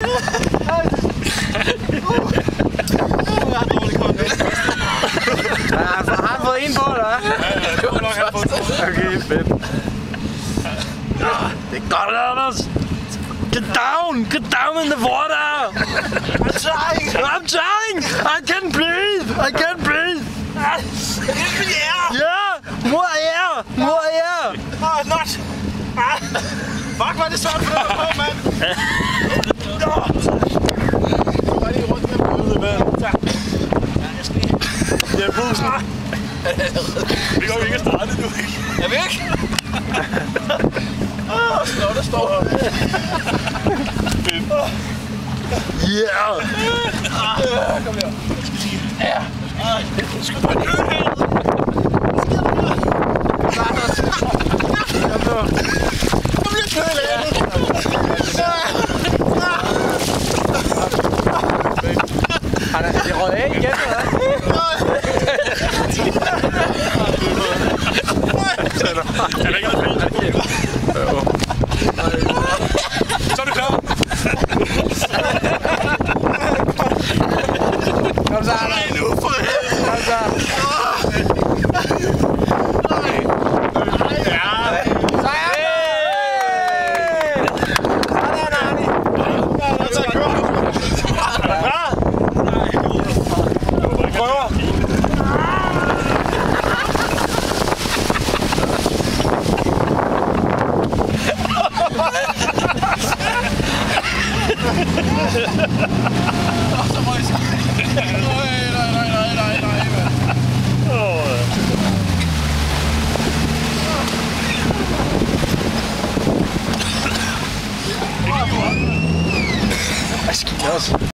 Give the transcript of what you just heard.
Har han fået en på, eller hvad? Ja, det var nok, han har fået to. Okay, fedt. Det er godt, Anders. Get down in the water. I'm trying. I can't breathe. Give me air! Yeah, more air. Oh, not! Fuck, hvor er det svært for dig på, mand! Kom bare lige rundt med bøde, mand. Tak. Ja, jeg skal lige... Det er bussen. Vi går ikke at starte nu, ikke? Er vi ikke? Der står her. Yeah. Kom her. Jeg skal lige... Ja. Skal du ikke her? Kom lidt ned i landet. Det rød af igen, eller hvad? Er der ikke noget fint? Så er du klar. Kom så, Anders. Nej, nu for helvede. Kom så. Nej, nej.